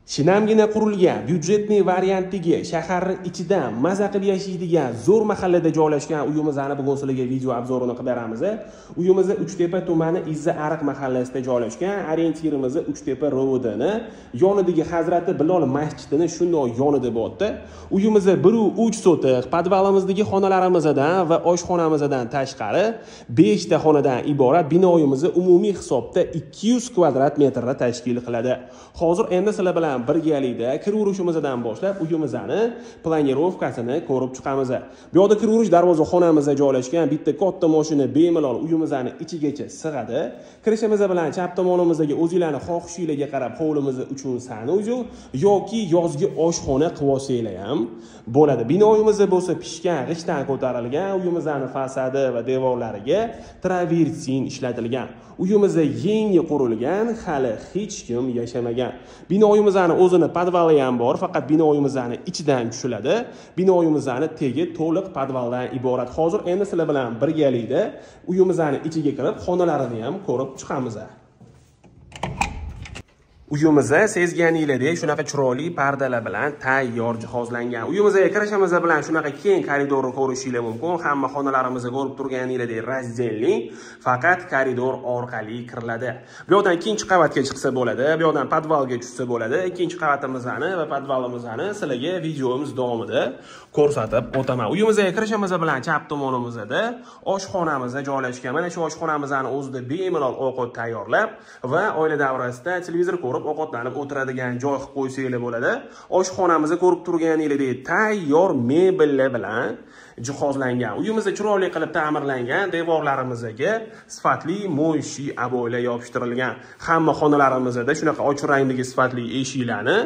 Shinamgina qurilgan byudjetli variantdagi shaharning ichida maza qilib yashaydigan zo'r mahallada joylashgan uyimizni bugun sizlarga video obzorini qilib beramiz. Uyimiz Uchtepa tumani Izza Ariq mahallasida joylashgan. Orientirimiz Uchtepa ro'dini yonidagi Hazrati Bilol masjidini shundoq yonida bo'ldi. Uyimiz 1.3 sotiq, podvalimizdagi xonalarimizdan va oshxonamizdan tashqari 5 ta xonadan iborat binoyimiz umumiy hisobda 200 kvadrat metrni tashkil qiladi. Hozir endi sizlar bilan birgalikda kiravurishimizdan boshlab uyimizni planirovkasini ko'rib chiqamiz. Bu yerda kiravurish darvozaxonamizda joylashgan bitta katta mashina bemalol uyimizni ichigacha sig'adi. Kirishimiz bilan chap tomonimizdagi o'zingizlarning xohishingizga qarab hovlimiz uchun sanuzel yoki yozgi oshxona qilib olsanglar ham bo'ladi. Binoyimiz bo'lsa pishgan g'ishtdan ko'tarilgan, uyimizning fasadi va devorlariga travertin ishlatilgan. Uyimiz yangi qurilgan, hali hech kim yashamagan. Binoyimizning o'zini podvali ham bor, faqat binoyimizning ichidan tushiladi. Binoyimizning tegi to'liq podvaldan iborat. Hozir endi sizlar bilan birgalikda uyimizning ichiga kirib, xonalarini ham ko'rib chiqamiz. Uyimiz sezganinglardek shunaqa chiroyli pardalar bilan tayyor jihozlangan. Uyimizga kirishimiz bilan shunaqa keng koridorni ko'rishingiz mumkin. Hamma xonalarimizni ko'rib turganinglardek razdelli, faqat koridor orqali kiriladi. Bu yerdan ikkinchi qavatga chiqsa bo'ladi, bu yerdan podvalga tushsa bo'ladi. Ikkinchi qavatimizni va podvalimizni sizlarga videomiz davomida ko'rsatib o'taman. Uyimizga kirishimiz bilan chap tomonimizda oshxonamiz joylashgan. Mana shu oshxonamizning o'zida bemalol ovqat tayyorlab va oila davrasida televizor ko'rib ovqatlanib o'tiradigan joy qilib qo'ysanglar bo'ladi. Oshxonamizni ko'rib turganingizdek tayyor mebellar bilan jihozlangan. Uyimizda chiroyli qilib ta'mirlangan, devorlarimizga sifatli mo'yshi aboylar yopishtirilgan. Hamma xonalarimizda shunaqa ochiq rangdagi sifatli eshiklarni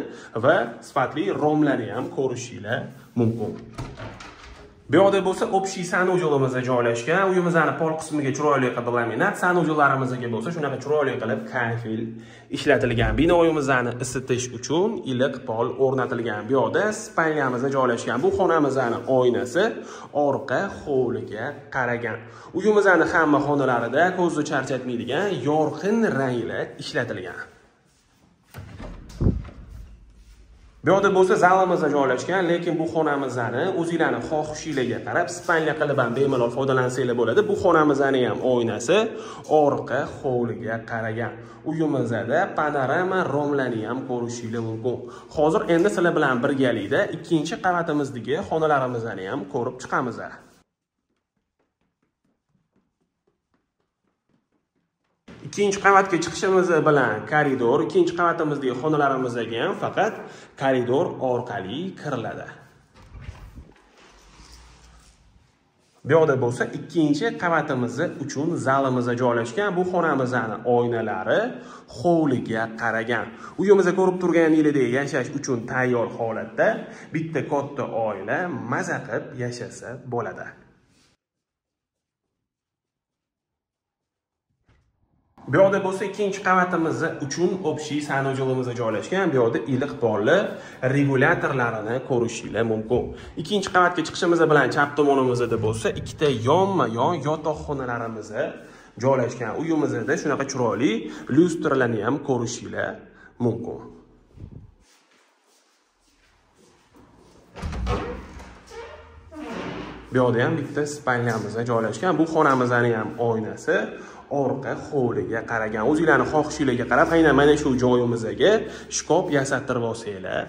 va sifatli romlarni ham ko'rishingiz mumkin. Bu yerda bo'lsa общий sanuzelimizda joylashgan. Uyimizning pol qismiga chiroyli qilib laminat, sanuzelarimizga bo'lsa shunaqa chiroyli qilib kafil ishlatilgan. Binoyimizni isitish uchun iliq pol o'rnatilgan. Bu yerda spalnyamiz joylashgan. Bu xonamizning oynasi orqa hovliga qaragan. Uyimizning hamma xonalarida ko'zni charchatmaydigan yorqin ranglar ishlatilgan. Bu yerda bo'lsa zalimizda joylashgan, lekin bu xonamizni o'zingizlarning xohishingizga qarab spalnya qilib ham bemalol foydalansanglar bo'ladi. Bu xonamizning ham oynasi orqa hovliga qaragan. Uyimizda panorama romlarni ham ko'rishingiz mumkin. Hozir endi sizlar bilan birgalikda ikkinchi qavatimizdagi xonalarimizni ham ko'rib chiqamiz. Ikkinchi qavatga chiqishimiz bilan koridor, ikkinchi qavatimizdagi xonalarimizga ham faqat koridor orqali kiriladi. Bu yerda bo'lsa ikkinchi qavatimiz uchun zalimizda joylashgan. Bu xonamizning oynalari hovliga qaragan. Uyimizda ko'rib turganingizdek yashash uchun tayyor holatda bitta katta oila maza qilib yashasa bo'ladi. Bu yerda bo'lsa ikkinchi qavatimiz uchun общий sanuzelimizda joylashgan. Bu yerda iliq polli regulyatorlarini ko'rishingiz mumkin. Ikkinchi qavatga chiqishimiz bilan chap tomonimizda bo'lsa ikkita yonma-yon yotoqxonalarimiz joylashgan. Uyimizda shunaqa chiroyli lyustralarni ham ko'rishingiz mumkin. Bu yerda ham bitta spalnyamiz joylashgan. Bu xonamizning ham oynasi orqa hovliga qaragan. O'zingizlarning xohishingizga qarab aynan mana shu joyimizga shkop yasattirib olsanglar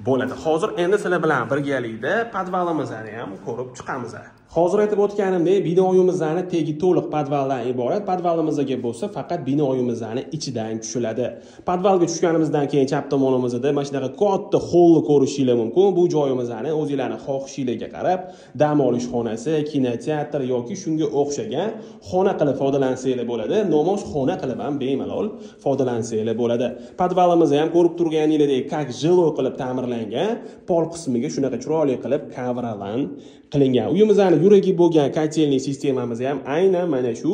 bo'ladi. Hozir endi sizlar bilan birgalikda podvalimizni ham ko'rib chiqamiz. Hozir aytib o'tganimdek, binoyimizning tegi to'liq podvaldan iborat. Podvalimizga bo'lsa faqat binoyimizning ichidan tushiladi. Podvalga tushganimizdan keyin chap tomonimizda mana shunaqa katta xollni ko'rishingiz mumkin. Bu joyimizni o'zingizlarning xohishingizga qarab dam olish xonasi, kinoteatr yoki shunga o'xshagan xona qilib foydalansanglar bo'ladi. Nomoz xona qilib ham bemalol foydalansanglar bo'ladi. Podvalimizni ham ko'rib turganingizdek kak jiloy qilib ta'mirlangan. Pol qismiga shunaqa chiroyli qilib kavralan qilingan. Uyimizning yuragi bo'lgan kotelniy sistemamiz ham aynan mana shu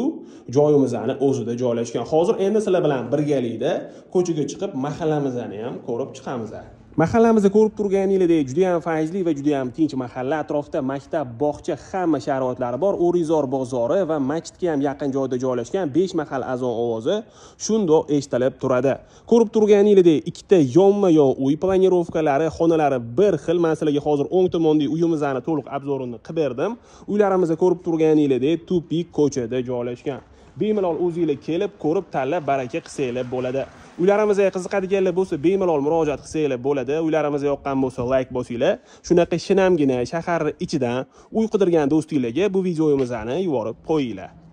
joyimizning o'zida joylashgan. Hozir endi sizlar bilan birgalikda ko'chaga chiqib mahallamizni ham ko'rib chiqamiz. Mahallamizda ko'rib turganingizdek, juda ham fayzli va juda ham tinch mahalla. Atrofda maktab, bog'cha, hamma sharoitlari bor. O'rizor bozori va masjidga ham yaqin joyda joylashgan 5 mahal azon ovozi shundoq eshitilib turadi. Ko'rib turganingizdek, ikkita yonma-yon uy planirovkalari, xonalari bir xil. Men sizlarga hozir o'ng tomondagi uyimizni to'liq obzorini qilib berdim. Uylarimizda ko'rib turganingizdek, tupik ko'chada joylashgan. Bemalol o'zingizlar kelib, ko'rib, tanlab, baraka qilsanglar bo'ladi. Uylarimizga qiziqadiganlar bo'lsa, bemalol murojaat qilsanglar bo'ladi. Uylarimizga yoqqan bo'lsa, like bosinglar. Shunaqa shinamgina shahar ichidan uy qidirgan do'stinglarga bu videomizni yuborib qo'yinglar.